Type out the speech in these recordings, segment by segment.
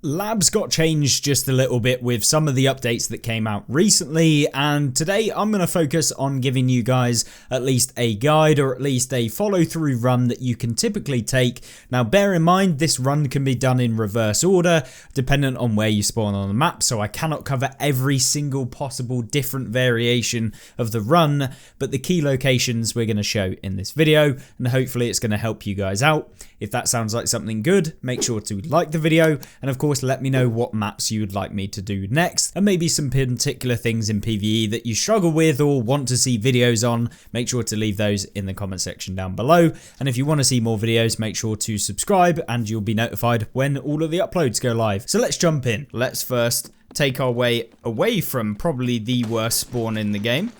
Labs got changed just a little bit with some of the updates that came out recently, and today I'm going to focus on giving you guys at least a guide or at least a follow through run that you can typically take. Now bear in mind this run can be done in reverse order dependent on where you spawn on the map, so I cannot cover every single possible different variation of the run, but the key locations we're going to show in this video, and hopefully it's going to help you guys out. If that sounds like something good, make sure to like the video, and of course let me know what maps you would like me to do next, and maybe some particular things in PvE that you struggle with or want to see videos on. Make sure to leave those in the comment section down below, and if you want to see more videos, make sure to subscribe and you'll be notified when all of the uploads go live. So let's jump in. Let's first take our way away from probably the worst spawn in the game.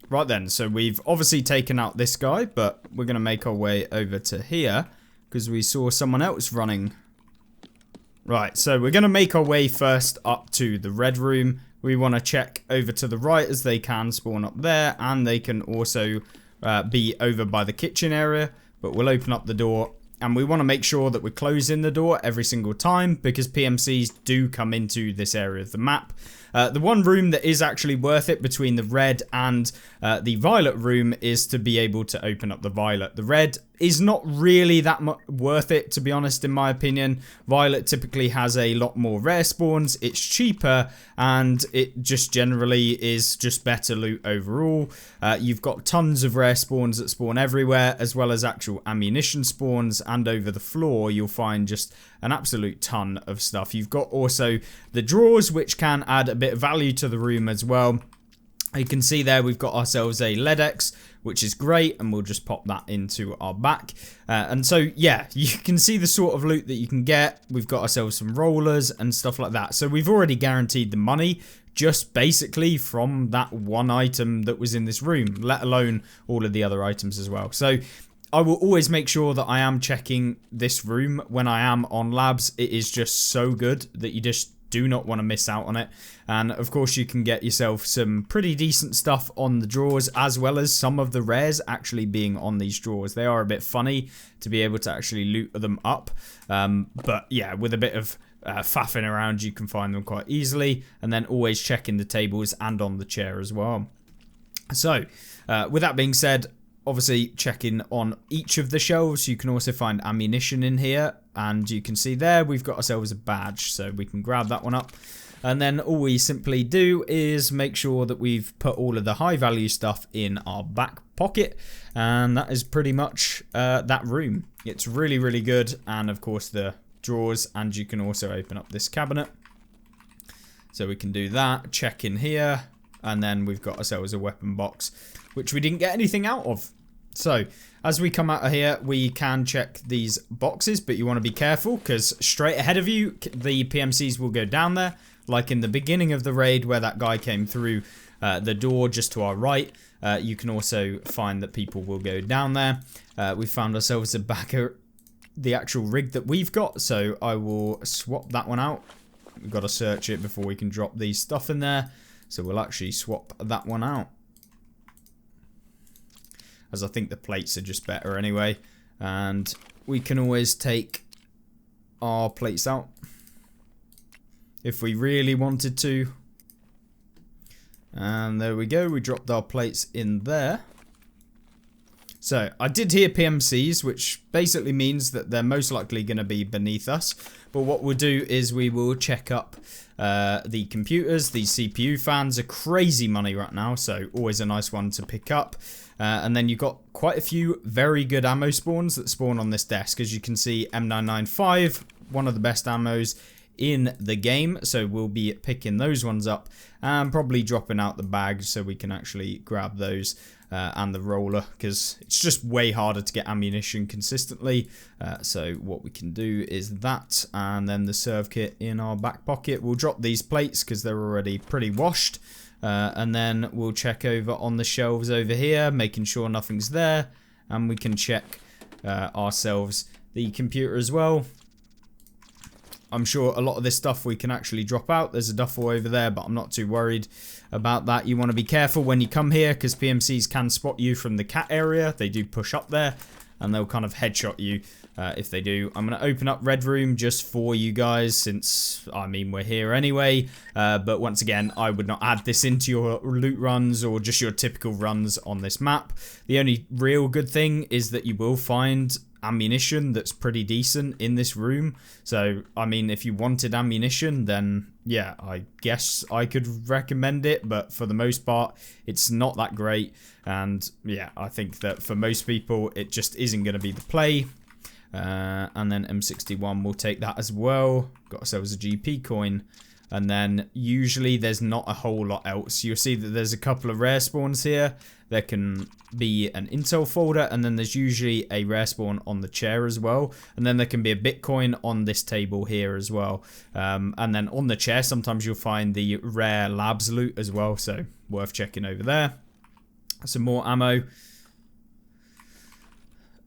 Right then, so we've obviously taken out this guy, but we're going to make our way over to here because we saw someone else running. Right, so we're going to make our way first up to the red room. We want to check over to the right as they can spawn up there, and they can also be over by the kitchen area, but we'll open up the door. And we want to make sure that we're closing the door every single time because PMCs do come into this area of the map. The one room that is actually worth it between the red and the violet room is to be able to open up the violet. The red is not really that worth it, to be honest, in my opinion. Violet typically has a lot more rare spawns, it's cheaper, and it just generally is just better loot overall. You've got tons of rare spawns that spawn everywhere, as well as actual ammunition spawns, and over the floor you'll find just an absolute ton of stuff. You've got also the drawers, which can add a bit of value to the room as well. You can see there we've got ourselves a LEDX, which is great, and we'll just pop that into our back. And so, yeah, you can see the sort of loot that you can get. We've got ourselves some rollers and stuff like that. So we've already guaranteed the money just basically from that one item that was in this room, let alone all of the other items as well. So I will always make sure that I am checking this room when I am on labs. It is just so good that you just do not want to miss out on it. And of course you can get yourself some pretty decent stuff on the drawers, as well as some of the rares actually being on these drawers. They are a bit funny to be able to actually loot them up, but yeah, with a bit of faffing around you can find them quite easily. And then always checking the tables and on the chair as well. So with that being said, obviously checking on each of the shelves, you can also find ammunition in here, and you can see there we've got ourselves a badge, so we can grab that one up. And then all we simply do is make sure that we've put all of the high value stuff in our back pocket, and that is pretty much that room. It's really, really good. And of course the drawers, and you can also open up this cabinet, so we can do that, check in here, and then we've got ourselves a weapon box, which we didn't get anything out of. So as we come out of here, we can check these boxes, but you want to be careful because straight ahead of you, the PMCs will go down there, like in the beginning of the raid where that guy came through the door just to our right. You can also find that people will go down there. We found ourselves a backer, the actual rig that we've got, so I will swap that one out. We've got to search it before we can drop these stuff in there, so we'll actually swap that one out, as I think the plates are just better anyway. And we can always take our plates out if we really wanted to. And there we go, we dropped our plates in there. So I did hear PMCs, which basically means that they're most likely going to be beneath us. But what we'll do is we will check up the computers. These CPU fans are crazy money right now, so always a nice one to pick up. And then you've got quite a few very good ammo spawns that spawn on this desk. As you can see, M995, one of the best ammos in the game, so we'll be picking those ones up and probably dropping out the bag so we can actually grab those and the roller, because it's just way harder to get ammunition consistently. So what we can do is that, and then the serve kit in our back pocket. We'll drop these plates because they're already pretty washed, and then we'll check over on the shelves over here, making sure nothing's there, and we can check ourselves the computer as well. I'm sure a lot of this stuff we can actually drop out. There's a duffel over there, but I'm not too worried about that. You want to be careful when you come here because PMCs can spot you from the cat area. They do push up there and they'll kind of headshot you if they do. I'm going to open up Red Room just for you guys since, I mean, we're here anyway. But once again, I would not add this into your loot runs or just your typical runs on this map. The only real good thing is that you will find ammunition that's pretty decent in this room. So, I mean, if you wanted ammunition, then yeah, I guess I could recommend it, but for the most part, it's not that great. And yeah, I think that for most people, it just isn't going to be the play. And then M61, we'll take that as well. Got ourselves a GP coin. And then usually there's not a whole lot else. You'll see that there's a couple of rare spawns here. There can be an intel folder, and then there's usually a rare spawn on the chair as well. And then there can be a Bitcoin on this table here as well. And then on the chair, sometimes you'll find the rare labs loot as well. So worth checking over there. Some more ammo.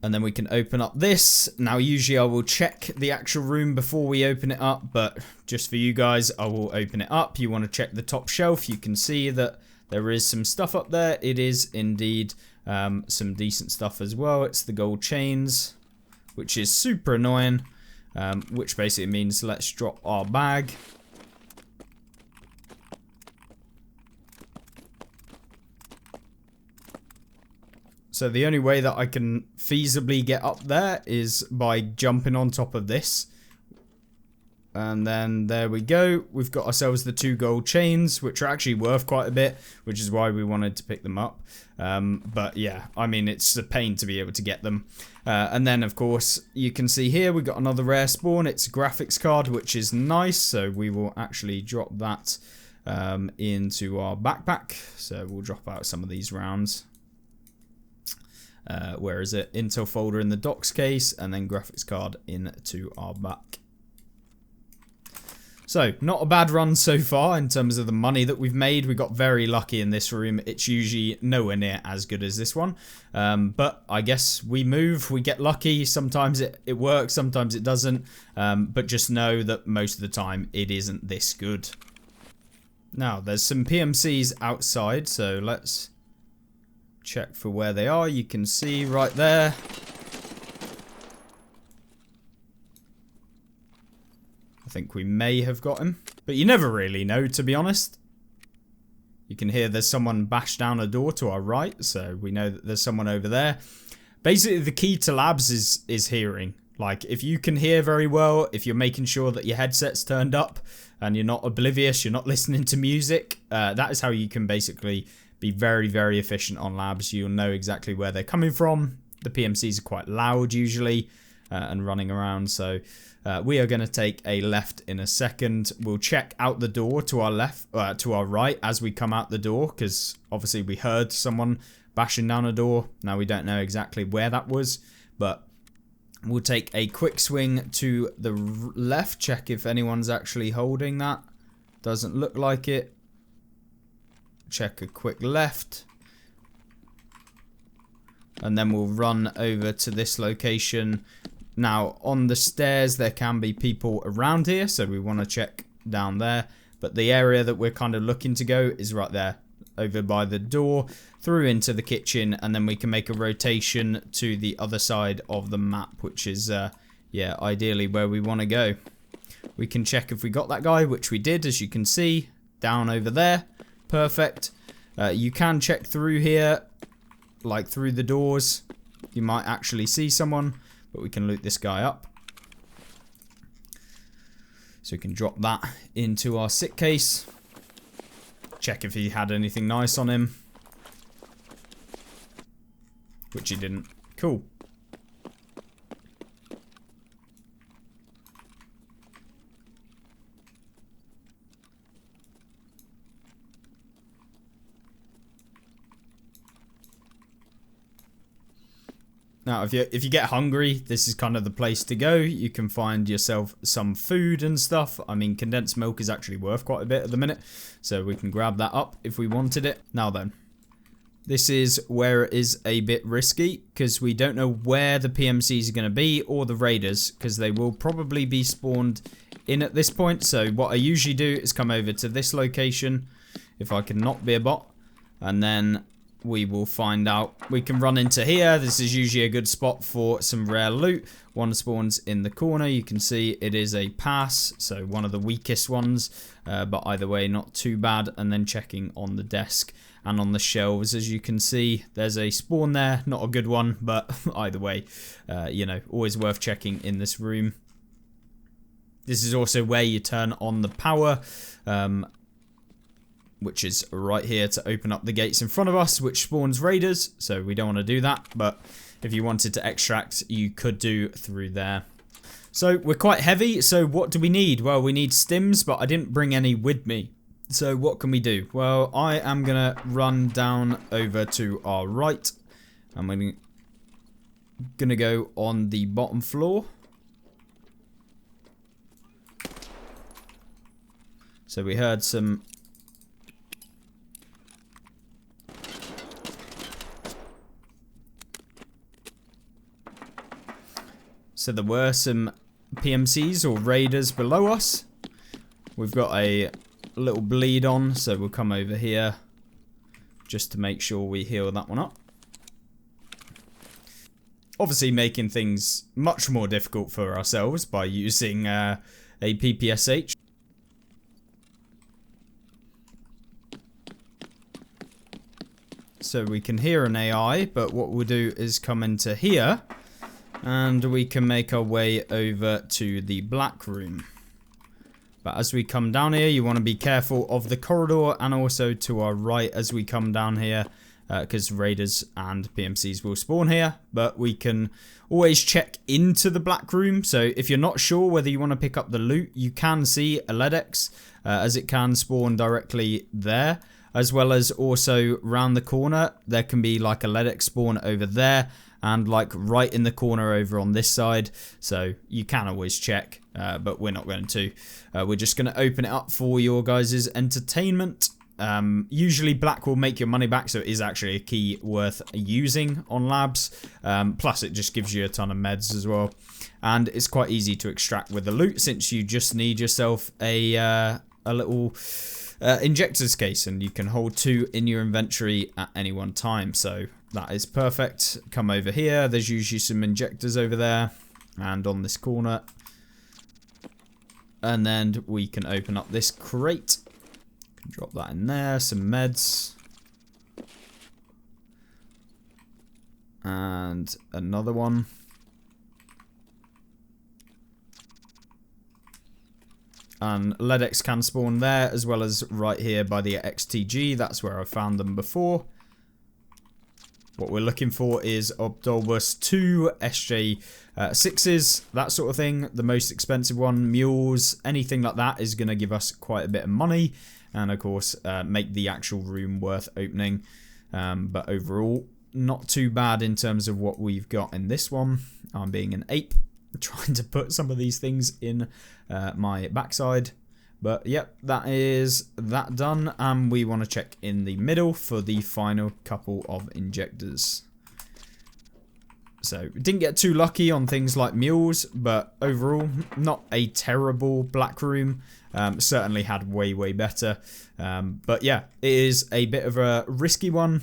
And then we can open up this. Now, usually I will check the actual room before we open it up, but just for you guys, I will open it up. You want to check the top shelf. You can see that there is some stuff up there. It is indeed some decent stuff as well. It's the gold chains, which is super annoying, which basically means let's drop our bag. So the only way that I can feasibly get up there is by jumping on top of this. And then there we go. We've got ourselves the 2 gold chains, which are actually worth quite a bit, which is why we wanted to pick them up. But yeah, I mean, it's a pain to be able to get them. And then, of course, you can see here we've got another rare spawn. It's a graphics card, which is nice. So we will actually drop that into our backpack. So we'll drop out some of these rounds. Where is it? Intel folder in the docs case, and then graphics card into our back. So, not a bad run so far in terms of the money that we've made. We got very lucky in this room. It's usually nowhere near as good as this one. But I guess we move, we get lucky. Sometimes it works, sometimes it doesn't. But just know that most of the time it isn't this good. Now, there's some PMCs outside, so let's check for where they are. You can see right there. I think we may have got him, but you never really know, to be honest. You can hear there's someone bash down a door to our right, so we know that there's someone over there. Basically, the key to labs is hearing. Like, if you can hear very well, if you're making sure that your headset's turned up and you're not oblivious, you're not listening to music, that is how you can basically be very, very efficient on labs. You'll know exactly where they're coming from. The PMCs are quite loud usually and running around, so we are going to take a left in a second. We'll check out the door to our left, to our right as we come out the door, because obviously we heard someone bashing down a door. Now we don't know exactly where that was, but we'll take a quick swing to the left, check if anyone's actually holding that. Doesn't look like it. Check a quick left. And then we'll run over to this location. Now, on the stairs, there can be people around here, so we want to check down there. But the area that we're kind of looking to go is right there, over by the door, through into the kitchen, and then we can make a rotation to the other side of the map, which is, yeah, ideally where we want to go. We can check if we got that guy, which we did, as you can see, down over there. Perfect. You can check through here, like through the doors. You might actually see someone, but we can loot this guy up. So we can drop that into our sit case. Check if he had anything nice on him. Which he didn't. Cool. Now, if you get hungry, this is kind of the place to go. You can find yourself some food and stuff. I mean, condensed milk is actually worth quite a bit at the minute, so we can grab that up if we wanted it. Now then, this is where it is a bit risky, because we don't know where the PMCs are going to be, or the raiders, because they will probably be spawned in at this point. So what I usually do is come over to this location, if I can not be a bot, and then we will find out. We can run into here. This is usually a good spot for some rare loot. One spawns in the corner. You can see it is a pass, so one of the weakest ones, but either way, not too bad. And then checking on the desk and on the shelves, as you can see, there's a spawn there. Not a good one, but either way, you know, always worth checking in this room. This is also where you turn on the power, which is right here to open up the gates in front of us, which spawns raiders, so we don't want to do that. But if you wanted to extract, you could do through there. So we're quite heavy, so what do we need? Well, we need stims, but I didn't bring any with me. So what can we do? Well, I am going to run down over to our right. I'm going to go on the bottom floor. So we heard some... So there were some PMCs or raiders below us. We've got a little bleed on, so we'll come over here just to make sure we heal that one up. Obviously making things much more difficult for ourselves by using a PPSH. So we can hear an AI, but what we'll do is come into here and we can make our way over to the black room. But as we come down here, you want to be careful of the corridor and also to our right as we come down here, because raiders and PMCs will spawn here. But we can always check into the black room. So if you're not sure whether you want to pick up the loot, you can see a LEDX, as it can spawn directly there. As well as also round the corner, there can be like a LEDX spawn over there and like right in the corner over on this side. So you can always check, but we're not going to. We're just going to open it up for your guys' entertainment. Usually black will make your money back, so it is actually a key worth using on labs. Plus it just gives you a ton of meds as well. And it's quite easy to extract with the loot since you just need yourself a little... injector's case, and you can hold 2 in your inventory at any one time, so that is perfect. Come over here, there's usually some injectors over there and on this corner, and then we can open up this crate, drop that in there, some meds, and another one. And LEDX can spawn there, as well as right here by the XTG. That's where I found them before. What we're looking for is Obdolbus 2, SJ6s, that sort of thing. The most expensive one, mules, anything like that is going to give us quite a bit of money. And of course, make the actual room worth opening. But overall, not too bad in terms of what we've got in this one. I'm being an ape, trying to put some of these things in my backside, but yep, that is that done, and we want to check in the middle for the final couple of injectors. So didn't get too lucky on things like mules, but overall not a terrible black room. Certainly had way better, but yeah, it is a bit of a risky one.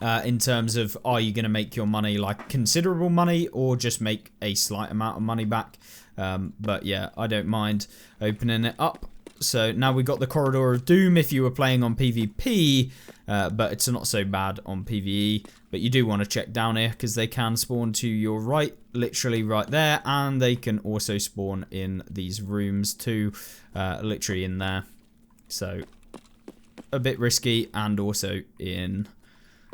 In terms of, are you going to make your money like considerable money or just make a slight amount of money back? But yeah, I don't mind opening it up. So now we've got the Corridor of Doom if you were playing on PvP, but it's not so bad on PvE. But you do want to check down here because they can spawn to your right, literally right there, and they can also spawn in these rooms too, literally in there. So a bit risky, and also in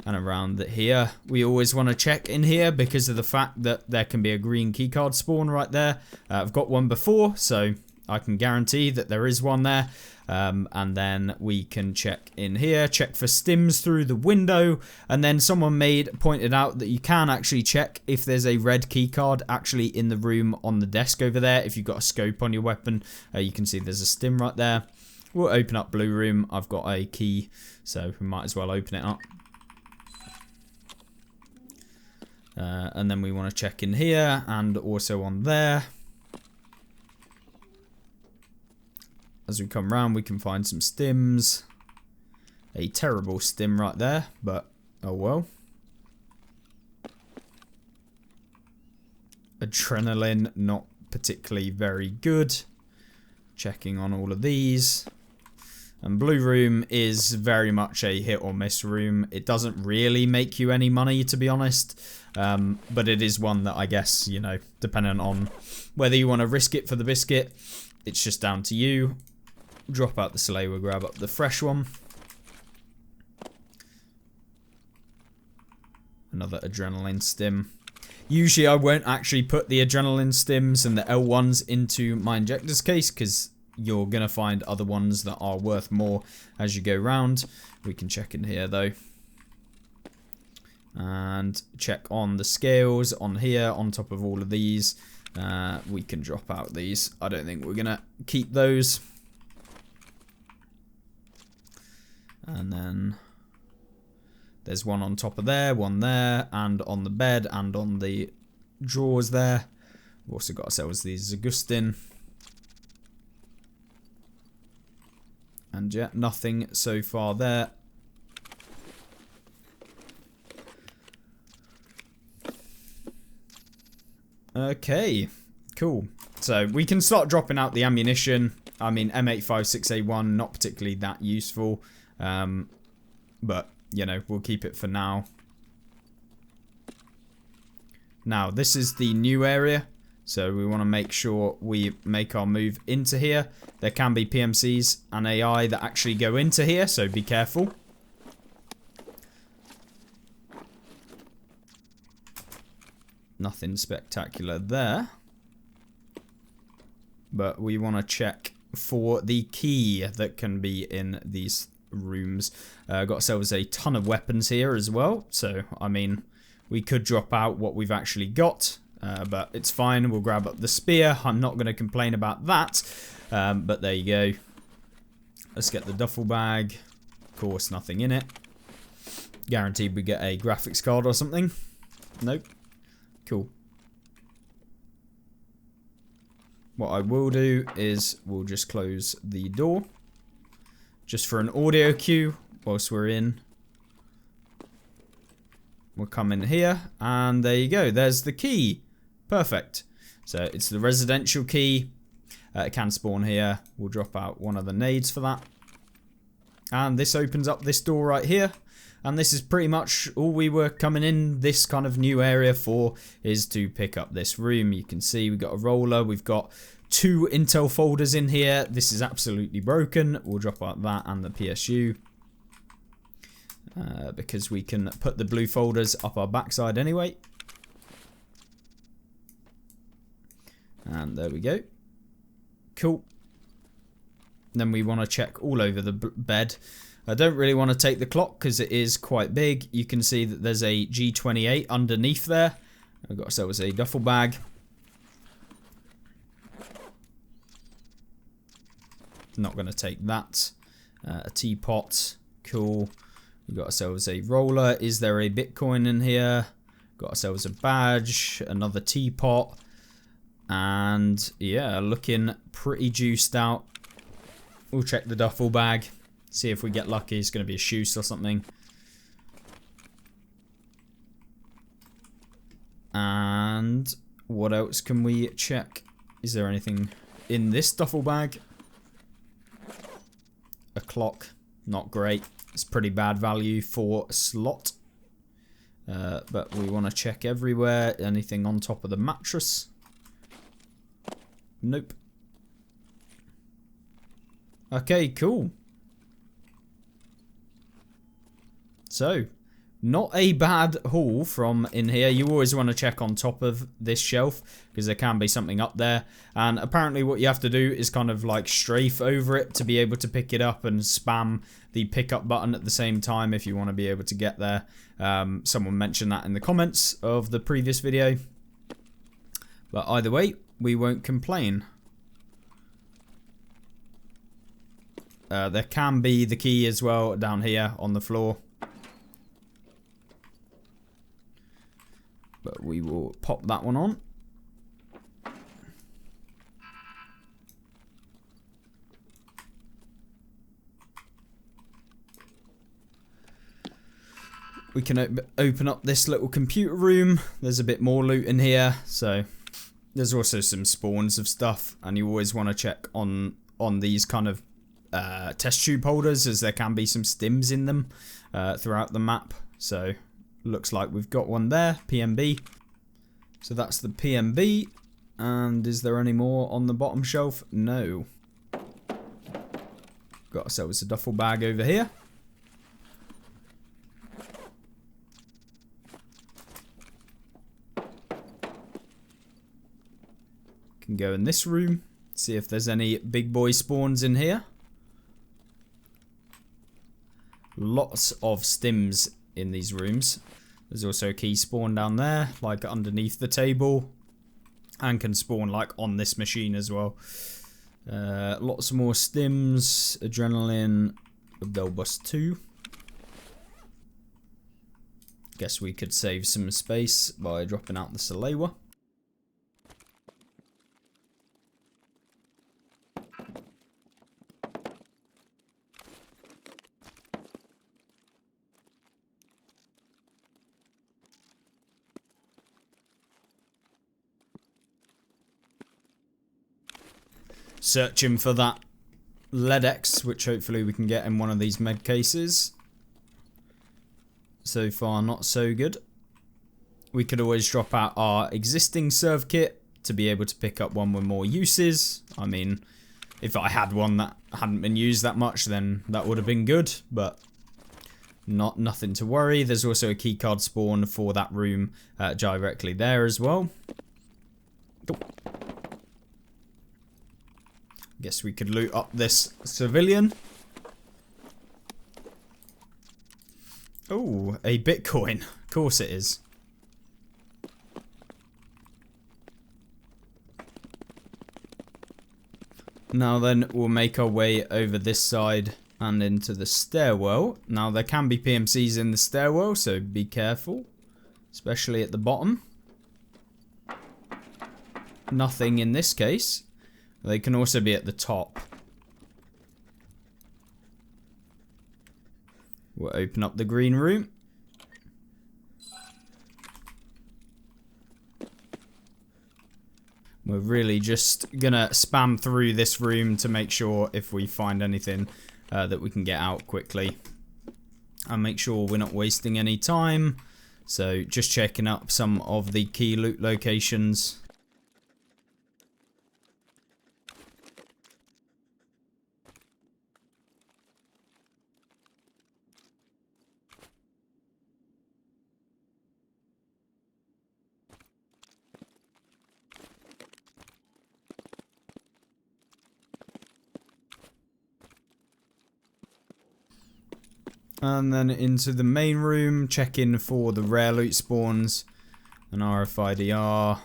and around here. We always want to check in here because of the fact that there can be a green keycard spawn right there. I've got one before, so I can guarantee that there is one there. And then we can check in here, check for stims through the window, and then someone pointed out that you can actually check if there's a red keycard actually in the room on the desk over there. If you've got a scope on your weapon, you can see there's a stim right there. We'll open up blue room. I've got a key, so we might as well open it up. And then we want to check in here and also on there. as we come round, we can find some stims. A terrible stim right there, but oh well. Adrenaline, not particularly very good. Checking on all of these. And blue room is very much a hit or miss room. It doesn't really make you any money, to be honest. But it is one that I guess, you know, depending on whether you want to risk it for the biscuit, it's just down to you. Drop out the sleigh, we'll grab up the fresh one. Another adrenaline stim. Usually I won't actually put the adrenaline stims and the L1s into my injector's case because you're going to find other ones that are worth more as you go round. We can check in here though. And check on the scales on here on top of all of these. We can drop out these. I don't think we're going to keep those. And then there's one on top of there, one there, and on the bed, and on the drawers there. We've also got ourselves these Augustin. And yeah, nothing so far there. Okay, cool. So we can start dropping out the ammunition. I mean, M856A1, not particularly that useful. But, you know, we'll keep it for now. Now, this is the new area. So we want to make sure we make our move into here. There can be PMCs and AI that actually go into here, so be careful. Nothing spectacular there. But we want to check for the key that can be in these rooms. Got ourselves a ton of weapons here as well. So, I mean, we could drop out what we've actually got. But it's fine. We'll grab up the spear. I'm not going to complain about that. But there you go. Let's get the duffel bag. Of course, nothing in it. Guaranteed we get a graphics card or something. Nope. Cool. What I will do is we'll just close the door. Just for an audio cue whilst we're in. We'll come in here and there you go. There's the key. Perfect. So it's the residential key. It can spawn here. We'll drop out one of the nades for that. And this opens up this door right here. And this is pretty much all we were coming in this kind of new area for, is to pick up this room. You can see we've got a roller. We've got 2 intel folders in here. This is absolutely broken. We'll drop out that and the PSU. Because we can put the blue folders up our backside anyway. And there we go. Cool. Then we want to check all over the bed. I don't really want to take the clock because it is quite big. You can see that there's a G28 underneath there. We've got ourselves a duffel bag. Not going to take that. A teapot. Cool. We've got ourselves a roller. Is there a Bitcoin in here? Got ourselves a badge. Another teapot. And yeah, looking pretty juiced out. We'll check the duffel bag. See if we get lucky. It's going to be a shoes or something. And what else can we check? Is there anything in this duffel bag? A clock. Not great. It's pretty bad value for a slot. But we want to check everywhere. Anything on top of the mattress? Nope. Okay, cool. So, not a bad haul from in here. You always want to check on top of this shelf because there can be something up there. And apparently what you have to do is kind of like strafe over it to be able to pick it up and spam the pickup button at the same time if you want to be able to get there. Someone mentioned that in the comments of the previous video. But either way, we won't complain. There can be the key as well down here on the floor. But we will pop that one on. We can open up this little computer room. There's a bit more loot in here. So there's also some spawns of stuff. And you always want to check on these kind of test tube holders, as there can be some stims in them throughout the map. So looks like we've got one there, PMB. So that's the PMB. And is there any more on the bottom shelf? No. Got ourselves a duffel bag over here. Can go in this room, see if there's any big boy spawns in here. Lots of stims in these rooms. There's also a key spawn down there, like underneath the table, and can spawn like on this machine as well. Lots more stims, adrenaline, they'll bust 2. Guess we could save some space by dropping out the Salewa. Searching for that LEDX, which hopefully we can get in one of these med cases. So far, not so good. We could always drop out our existing serve kit to be able to pick up one with more uses. I mean, if I had one that hadn't been used that much, then that would have been good, but nothing to worry. There's also a keycard spawn for that room directly there as well. Oh. Guess we could loot up this civilian. Oh, a Bitcoin. Of course it is. Now then, we'll make our way over this side and into the stairwell. Now, there can be PMCs in the stairwell, so be careful. Especially at the bottom. Nothing in this case. They can also be at the top. We'll open up the green room. We're really just gonna spam through this room to make sure if we find anything that we can get out quickly. And make sure we're not wasting any time. So just checking up some of the key loot locations. And then into the main room, check in for the rare loot spawns. An RFIDR.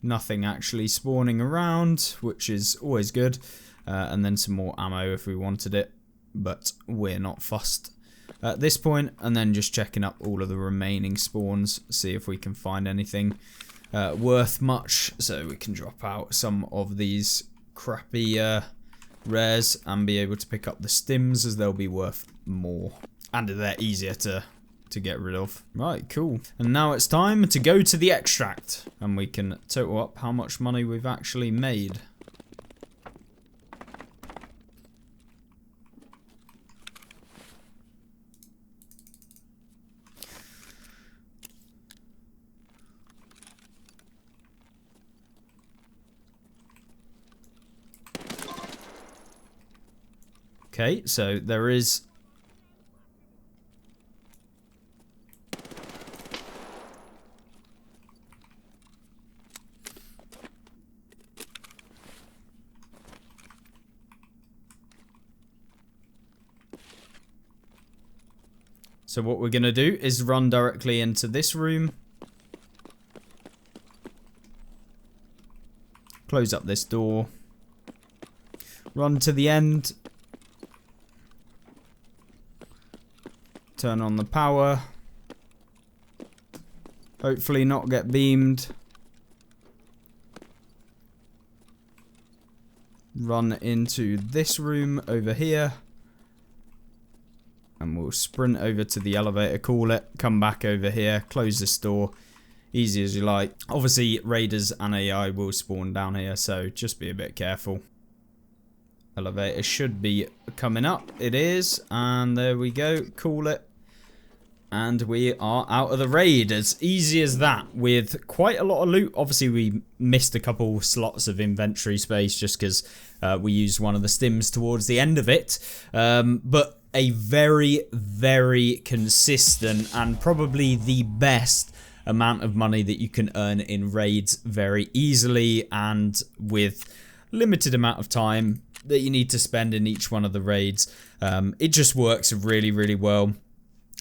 Nothing actually spawning around, which is always good. And then some more ammo if we wanted it. But we're not fussed at this point. And then just checking up all of the remaining spawns. See if we can find anything worth much. So we can drop out some of these crappy rares and be able to pick up the stims, as they'll be worth more and they're easier to get rid of. Right, cool. And now it's time to go to the extract and we can total up how much money we've actually made. Okay, so there is so what we're going to do is run directly into this room. Close up this door. Run to the end. Turn on the power. Hopefully not get beamed. Run into this room over here. And we'll we'll sprint over to the elevator, call it, come back over here, close this door. Easy as you like. Obviously, raiders and AI will spawn down here, so just be a bit careful. Elevator should be coming up. It is, and there we go. Call it. And we are out of the raid. As easy as that, with quite a lot of loot. Obviously, we missed a couple slots of inventory space just because we used one of the stims towards the end of it. But a very, very consistent and probably the best amount of money that you can earn in raids very easily and with limited amount of time that you need to spend in each one of the raids. It just works really, really well.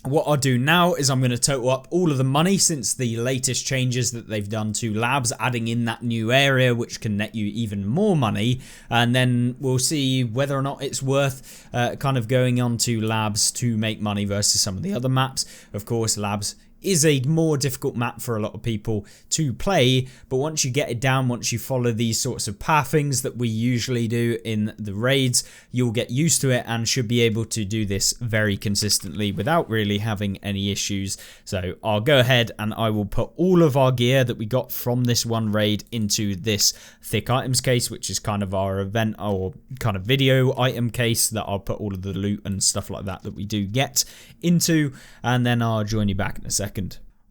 What I'll do now is I'm going to total up all of the money since the latest changes that they've done to labs, adding in that new area which can net you even more money, and then we'll see whether or not it's worth kind of going on to labs to make money versus some of the other maps. Of course, labs is a more difficult map for a lot of people to play, but once you get it down, once you follow these sorts of pathings that we usually do in the raids, you'll get used to it and should be able to do this very consistently without really having any issues. So I'll go ahead and I will put all of our gear that we got from this one raid into this thick items case, which is kind of our event or kind of video item case that I'll put all of the loot and stuff like that we do get into, and then I'll join you back in a second.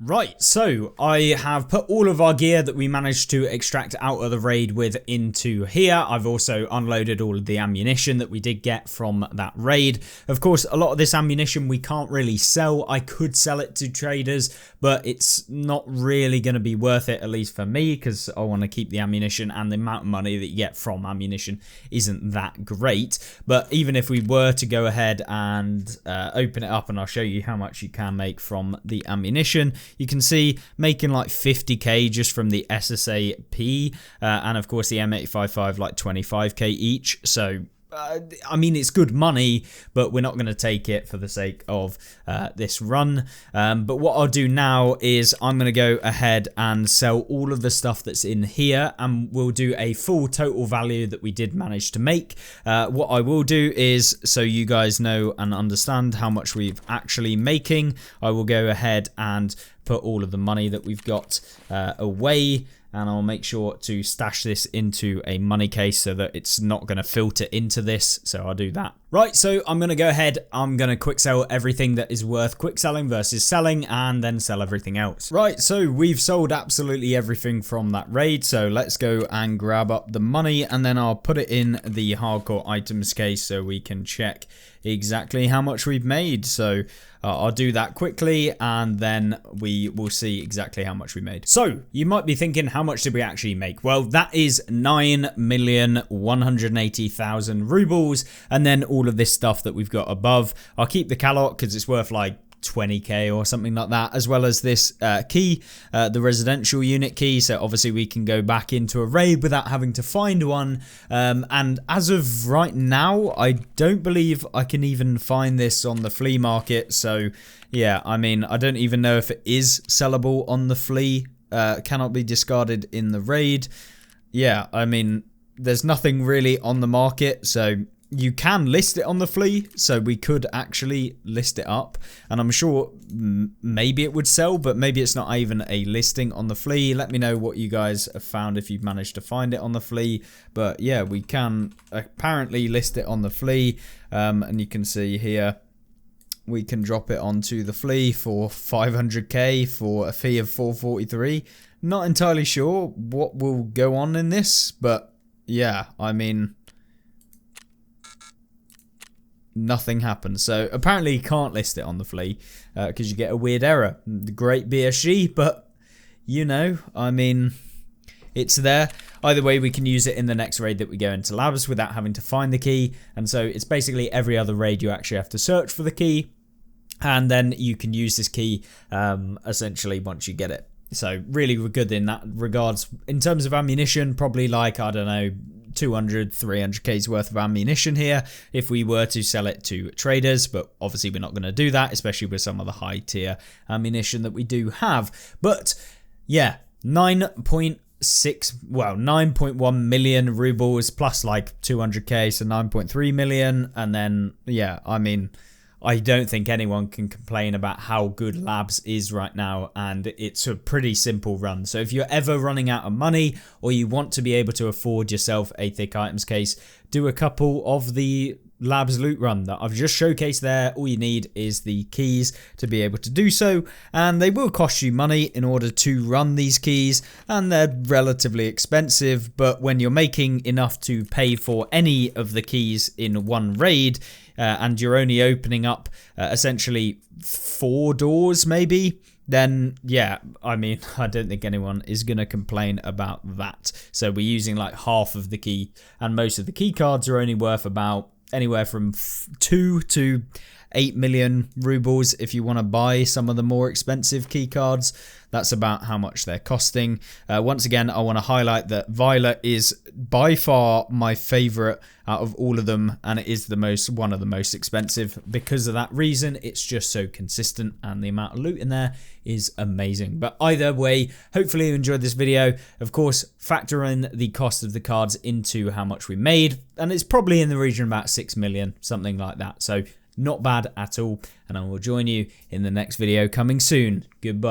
Right, so I have put all of our gear that we managed to extract out of the raid with into here. I've also unloaded all of the ammunition that we did get from that raid. Of course, a lot of this ammunition we can't really sell. I could sell it to traders, but it's not really going to be worth it, at least for me, because I want to keep the ammunition, and the amount of money that you get from ammunition isn't that great. But even if we were to go ahead and open it up, and I'll show you how much you can make from the ammunition, you can see making like 50k just from the SSAP, and of course the M855 like 25k each. So I mean, it's good money, but we're not going to take it for the sake of this run. But what I'll do now is I'm going to go ahead and sell all of the stuff that's in here, and we'll do a full total value that we did manage to make. What I will do is, so you guys know and understand how much we've actually making, I will go ahead and put all of the money that we've got away, and I'll make sure to stash this into a money case so that it's not going to filter into this. So I'll do that. Right, so I'm going to go ahead, I'm going to quick sell everything that is worth quick selling versus selling, and then sell everything else. Right, so we've sold absolutely everything from that raid, so let's go and grab up the money, and then I'll put it in the hardcore items case so we can check exactly how much we've made. So I'll do that quickly, and then we will see exactly how much we made. So you might be thinking, how much did we actually make? Well, that is 9,180,000 rubles, and then all of this stuff that we've got above. I'll keep the calot because it's worth like 20k or something like that, as well as this key, the residential unit key, so obviously we can go back into a raid without having to find one. And as of right now, I don't believe I can even find this on the flea market. So yeah, I mean, I don't even know if it is sellable on the flea. Cannot be discarded in the raid. Yeah, I mean, there's nothing really on the market, so you can list it on the flea, so we could actually list it up, and I'm sure maybe it would sell, but maybe it's not even a listing on the flea. Let me know what you guys have found if you've managed to find it on the flea. But yeah, we can apparently list it on the flea, and you can see here we can drop it onto the flea for 500k for a fee of 443. Not entirely sure what will go on in this, but yeah, I mean, nothing happens. So apparently you can't list it on the flea because you get a weird error. Great BSG, but you know, I mean, it's there. Either way, we can use it in the next raid that we go into labs without having to find the key. And so it's basically every other raid you actually have to search for the key, and then you can use this key essentially once you get it. So really good in that regards. In terms of ammunition, probably like, I don't know, 200, 300k's worth of ammunition here if we were to sell it to traders, but obviously we're not going to do that, especially with some of the high tier ammunition that we do have. But yeah, 9.1 million rubles plus like 200k, so 9.3 million. And then yeah, I mean, I don't think anyone can complain about how good Labs is right now, and it's a pretty simple run. So if you're ever running out of money or you want to be able to afford yourself a thick items case, do a couple of the Labs loot run that I've just showcased there. All you need is the keys to be able to do so, and they will cost you money in order to run these keys, and they're relatively expensive, but when you're making enough to pay for any of the keys in one raid, and you're only opening up essentially 4 doors maybe, then yeah, I mean, I don't think anyone is going to complain about that. So we're using like half of the key, and most of the key cards are only worth about anywhere from 2 to 8 million rubles if you want to buy some of the more expensive key cards. That's about how much they're costing. Once again, I want to highlight that Violet is by far my favorite out of all of them, and it is one of the most expensive. Because of that reason, it's just so consistent, and the amount of loot in there is amazing. But either way, hopefully you enjoyed this video. Of course, factor in the cost of the cards into how much we made, and it's probably in the region of about 6 million, something like that. So not bad at all, and I will join you in the next video coming soon. Goodbye.